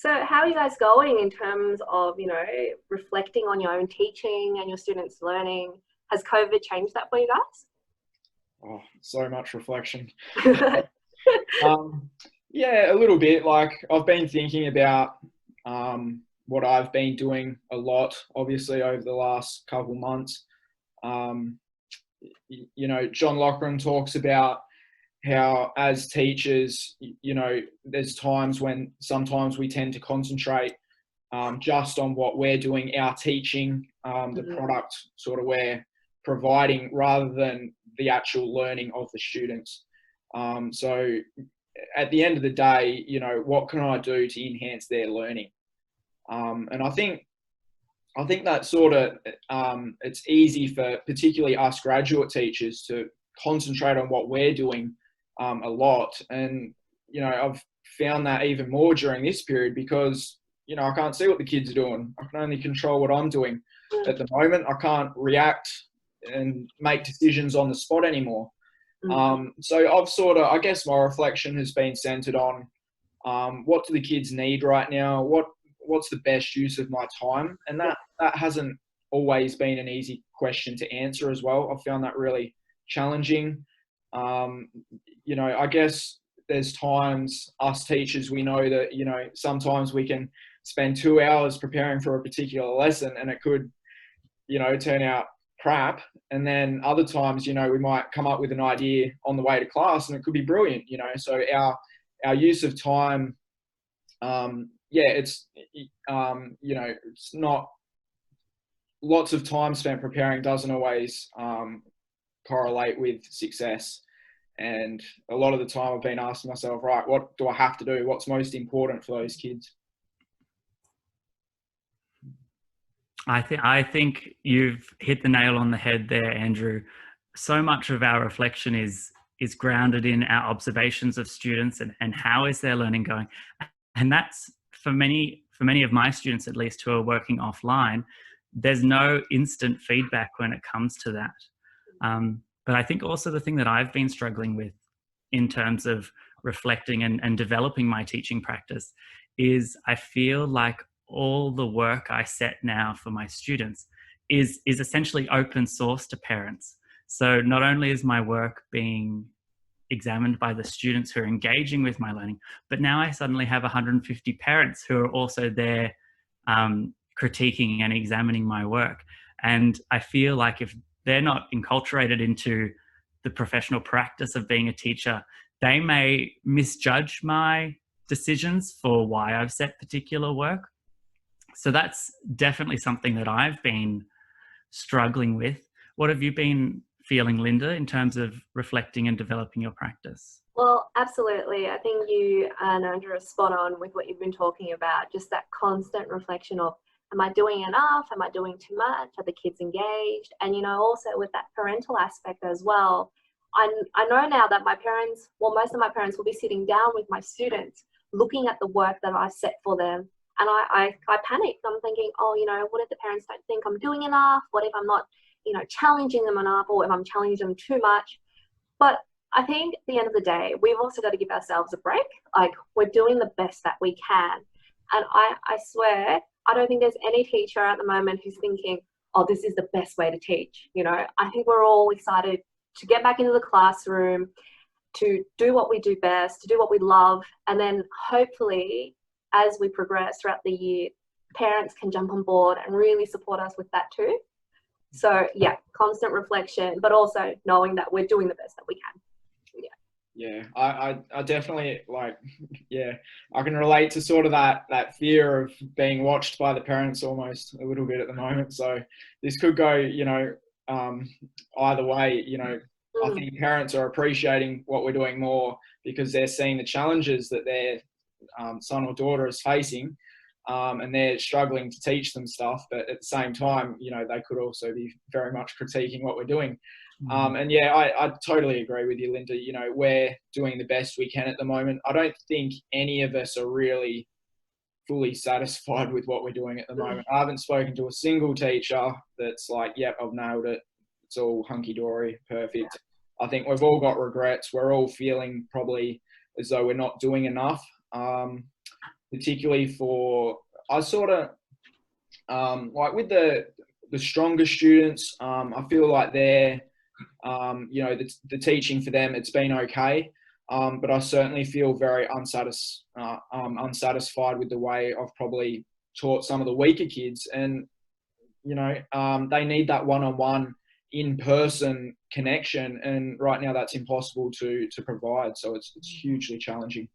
So how are you guys going in terms of, reflecting on your own teaching and your students' learning? Has COVID changed that for you Oh, so much reflection. guys? Um, yeah, a little bit. Like I've been thinking about what I've been doing a lot, obviously over the last couple months. Um, John Lochran talks about how as teachers, there's times when sometimes we tend to concentrate just on what we're doing, our teaching, the product sort of we're providing rather than the actual learning of the students. So at the end of the day, what can I do to enhance their learning? And I think that sort of, it's easy for particularly us graduate teachers to concentrate on what we're doing a lot. And, I've found that even more during this period because, I can't see what the kids are doing. I can only control what I'm doing at the moment. I can't react and make decisions on the spot anymore. So I've sort of, I guess my reflection has been centered on what do the kids need right now? What's the best use of my time? And that hasn't always been an easy question to answer as well. I've found that really challenging. I guess there's times us teachers, we know that, sometimes we can spend 2 hours preparing for a particular lesson and it could, turn out crap. And then other times, we might come up with an idea on the way to class and it could be brilliant, so our use of time, it's not, lots of time spent preparing doesn't always correlate with success. And a lot of the time I've been asking myself, right, what do I have to do? What's most important for those kids? I think you've hit the nail on the head there, Andrew. So much of our reflection is grounded in our observations of students and how is their learning going. And that's for many of my students, at least, who are working offline, there's no instant feedback when it comes to that. But I think also the thing that I've been struggling with in terms of reflecting and developing my teaching practice is I feel like all the work I set now for my students is essentially open source to parents. So not only is my work being examined by the students who are engaging with my learning, but now I suddenly have 150 parents who are also there critiquing and examining my work. And I feel like if they're not enculturated into the professional practice of being a teacher, they may misjudge my decisions for why I've set particular work. So that's definitely something that I've been struggling with. What have you been feeling, Linda, in terms of reflecting and developing your practice? Well, absolutely. I think you and Andrew are spot on with what you've been talking about, just that constant reflection of, am I doing enough? Am I doing too much? Are the kids engaged? And, also with that parental aspect as well, I know now that most of my parents will be sitting down with my students, looking at the work that I've set for them. And I panic. I'm thinking, what if the parents don't think I'm doing enough? What if I'm not, challenging them enough, or if I'm challenging them too much? But I think at the end of the day, we've also got to give ourselves a break. Like, we're doing the best that we can. And I swear, I don't think there's any teacher at the moment who's thinking, oh, this is the best way to teach. I think we're all excited to get back into the classroom, to do what we do best, to do what we love. And then hopefully, as we progress throughout the year, parents can jump on board and really support us with that too. So yeah, constant reflection, but also knowing that we're doing the best that we can. Yeah, I definitely I can relate to sort of that fear of being watched by the parents almost a little bit at the moment. So this could go, either way. I think parents are appreciating what we're doing more because they're seeing the challenges that their son or daughter is facing, and they're struggling to teach them stuff. But at the same time, they could also be very much critiquing what we're doing. And yeah, I totally agree with you, Linda. We're doing the best we can at the moment. I don't think any of us are really fully satisfied with what we're doing at the moment. I haven't spoken to a single teacher that's like, yep, I've nailed it. It's all hunky-dory, perfect. I think we've all got regrets. We're all feeling probably as though we're not doing enough. particularly for, I sort of, like with the stronger students, I feel like they're, you know, the teaching for them, it's been okay. But I certainly feel very unsatisfied with the way I've probably taught some of the weaker kids. And, you know, they need that one-on-one in-person connection. And right now that's impossible to provide. So it's hugely challenging.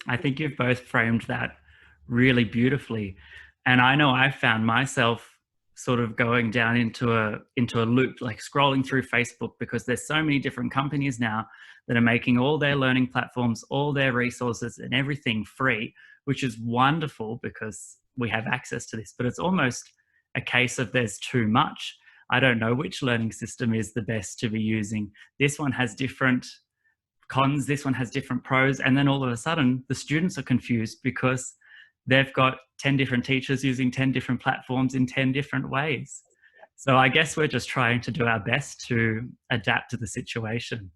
I think you've both framed that really beautifully. And I know I found myself sort of going down into a loop, like scrolling through Facebook, because there's so many different companies now that are making all their learning platforms, all their resources and everything free, which is wonderful because we have access to this, but it's almost a case of there's too much. I don't know which learning system is the best to be using. This one has different cons, this one has different pros, and then all of a sudden the students are confused because they've got 10 different teachers using 10 different platforms in 10 different ways. So I guess we're just trying to do our best to adapt to the situation.